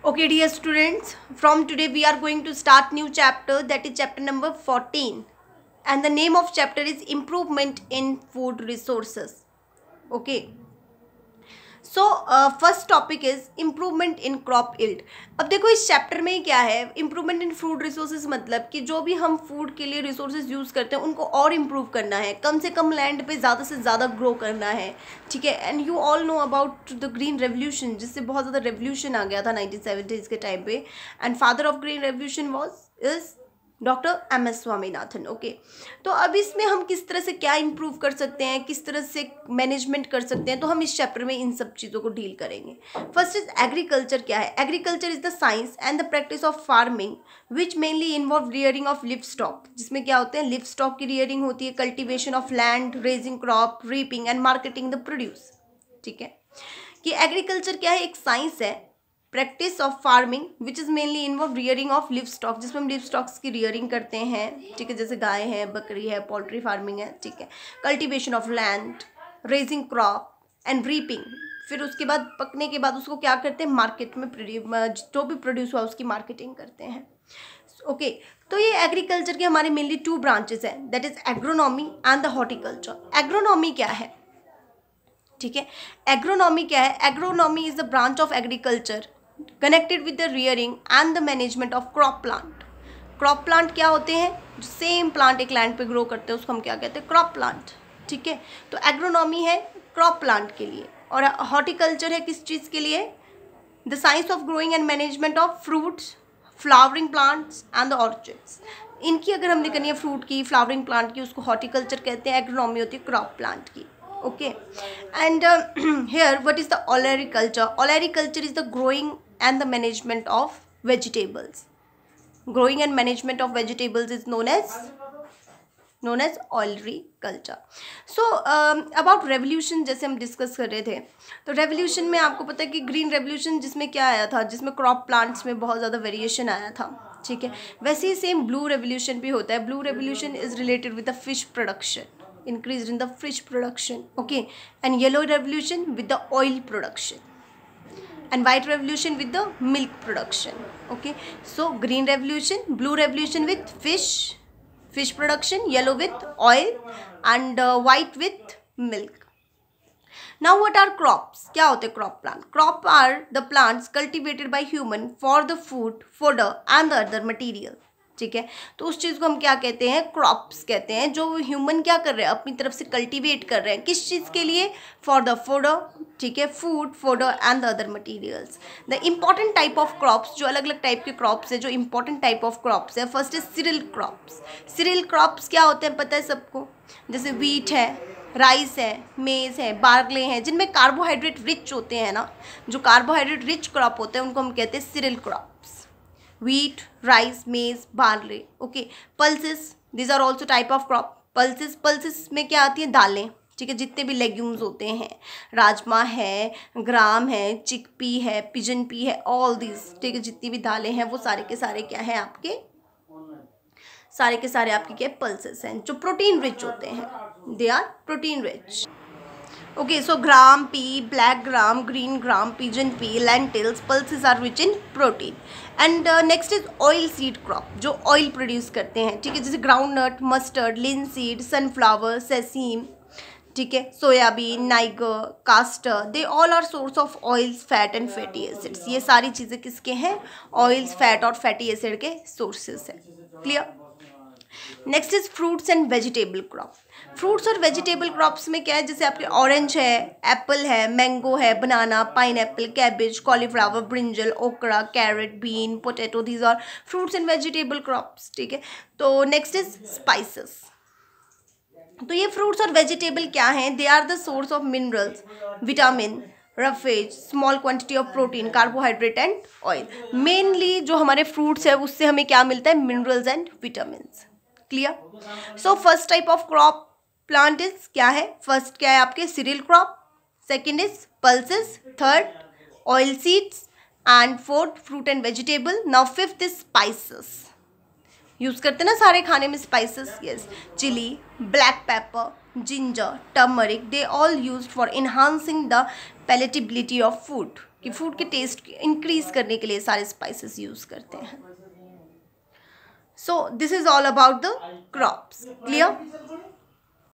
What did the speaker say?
Okay, dear students, from today we are going to start new chapter, that is chapter number 14, and the name of chapter is Improvement in Food Resources. Okay. So first topic is improvement in crop yield. अब देखो इस chapter में ही क्या है, improvement in food resources मतलब कि जो भी हम फूड के लिए रिसोर्सेज यूज़ करते हैं उनको और इम्प्रूव करना है, कम से कम लैंड पे ज़्यादा से ज़्यादा ग्रो करना है. ठीक है. And you all know about the green revolution, जिससे बहुत ज़्यादा रेवोल्यूशन आ गया था 1970s के टाइम पे. And father of green revolution was is doctor MS. Swaminathan. Okay. तो अब इसमें हम किस तरह से क्या इम्प्रूव कर सकते हैं, किस तरह से मैनेजमेंट कर सकते हैं, तो हम इस चैप्टर में इन सब चीज़ों को डील करेंगे. First is agriculture. क्या है agriculture? Is the science and the practice of farming which mainly involve rearing of live stock, जिसमें क्या होते हैं लिव स्टॉक की रियरिंग होती है, cultivation of land, raising crop, reaping and marketing the produce. ठीक है. कि एग्रीकल्चर क्या है, एक साइंस है, practice of farming which is mainly involve rearing of live stock, जिसमें हम लिव स्टॉक्स की रियरिंग करते हैं. ठीक है. जैसे गाय है, बकरी है, पोल्ट्री फार्मिंग है. ठीक है. Cultivation of land, raising crop and reaping. फिर उसके बाद पकने के बाद उसको क्या करते हैं, मार्केट में जो भी प्रोड्यूस हुआ उसकी मार्केटिंग करते हैं. ओके. तो ये एग्रीकल्चर के हमारे मेनली 2 ब्रांचेस हैं, that is agronomy and the horticulture. Agronomy क्या है? ठीक है. एग्रोनॉमी क्या है? Agronomy is the branch of agriculture connected with the rearing and the management of crop plant. Crop plant क्या होते हैं? सेम प्लांट एक लैंड पे ग्रो करते हैं, उसको हम क्या कहते हैं, क्रॉप प्लांट. ठीक है. तो एग्रोनॉमी है क्रॉप प्लांट के लिए, और हॉर्टिकल्चर है किस चीज़ के लिए? The science of growing and management of fruits, flowering plants and the orchids. इनकी अगर हमने करनी है फ्रूट की, फ्लावरिंग प्लांट की, उसको हॉर्टिकल्चर कहते हैं. एग्रोनॉमी होती है क्रॉप प्लांट की. Okay. And here what is the olericulture? Olericulture is the growing and the management of vegetables. Growing and management of vegetables is known as olericulture. So about revolution जैसे हम discuss कर रहे थे, तो revolution में आपको पता है कि ग्रीन रेवोल्यूशन जिसमें क्या आया था, जिसमें क्रॉप प्लांट्स में बहुत ज़्यादा वेरिएशन आया था. ठीक है. वैसे ही सेम ब्लू रेवोल्यूशन भी होता है. Blue revolution is related with the fish production, increased in the fish production. Okay. And yellow revolution with the oil production, and white revolution with the milk production. Okay. So green revolution, blue revolution with fish production, yellow with oil, and white with milk. Now what are crops? क्या होते हैं crop plant? Crop are the plants cultivated by human for the food, fodder and the other material. ठीक है. तो उस चीज़ को हम क्या कहते हैं, क्रॉप्स कहते हैं, जो ह्यूमन क्या कर रहे हैं, अपनी तरफ से कल्टीवेट कर रहे हैं. किस चीज़ के लिए? For the fodder. ठीक है. Food, fodder and the other materials. The important type of crops, जो अलग अलग टाइप के क्रॉप्स है, जो इम्पॉर्टेंट टाइप ऑफ क्रॉप्स है, first is cereal crops. Cereal crops क्या होते हैं पता है सबको? जैसे वीट है, राइस है, मेज़ है, बार्ले हैं, जिनमें कार्बोहाइड्रेट रिच होते हैं ना. जो कार्बोहाइड्रेट रिच क्रॉप होते हैं उनको हम कहते हैं cereal crops. wheat, rice, maize, barley. Okay. Pulses, these are also type of crop. Pulses में क्या आती है, दालें. ठीक है. जितने भी लेग्यूम्स होते हैं, राजमा है, ग्राम है, चिकपी है, पिजन पी है, ऑल दिस. ठीक है. जितनी भी दालें हैं वो सारे के सारे क्या हैं आपके, सारे के सारे आपके क्या पल्सेस हैं, जो प्रोटीन रिच होते हैं. They are protein rich. Okay, so gram pea, black gram, green gram, pigeon pea, lentils, pulses are rich in protein. And next is oil seed crop, जो oil produce करते हैं. ठीक है. जैसे groundnut, mustard, linseed, sunflower, sesame. ठीक है. Soybean, niger, castor, they all are source of oils, fat and fatty acids. ये सारी चीज़ें किसके हैं? ऑयल्स, फैट और फैटी एसिड के सोर्सेस हैं. Clear. Next is fruits and vegetable crop. Fruits और वेजिटेबल क्रॉप्स में क्या है, जैसे आपके ऑरेंज है, एप्पल है, मैंगो है, banana, pineapple, cabbage, cauliflower, brinjal, okra, carrot, bean, potato, these are fruits and vegetable crops. ठीक है. तो नेक्स्ट इज स्पाइसेस. तो ये फ्रूट्स और वेजिटेबल क्या हैं? They are the source of minerals, vitamin, roughage, small quantity of protein, carbohydrate and oil. Mainly जो हमारे फ्रूट्स है उससे हमें क्या मिलता है, minerals and vitamin. Clear. So first type of crop plant is क्या है, फर्स्ट क्या है आपके cereal crop, second is pulses, third oil seeds and fourth fruit and vegetable. Now fifth is spices. Use करते हैं ना सारे खाने में spices. Yes. Chilli, black pepper, ginger, turmeric, they all used for enhancing the palatability of food. कि food के taste increase करने के लिए सारे स्पाइसेस यूज़ करते हैं. So this is all about the crops. Clear?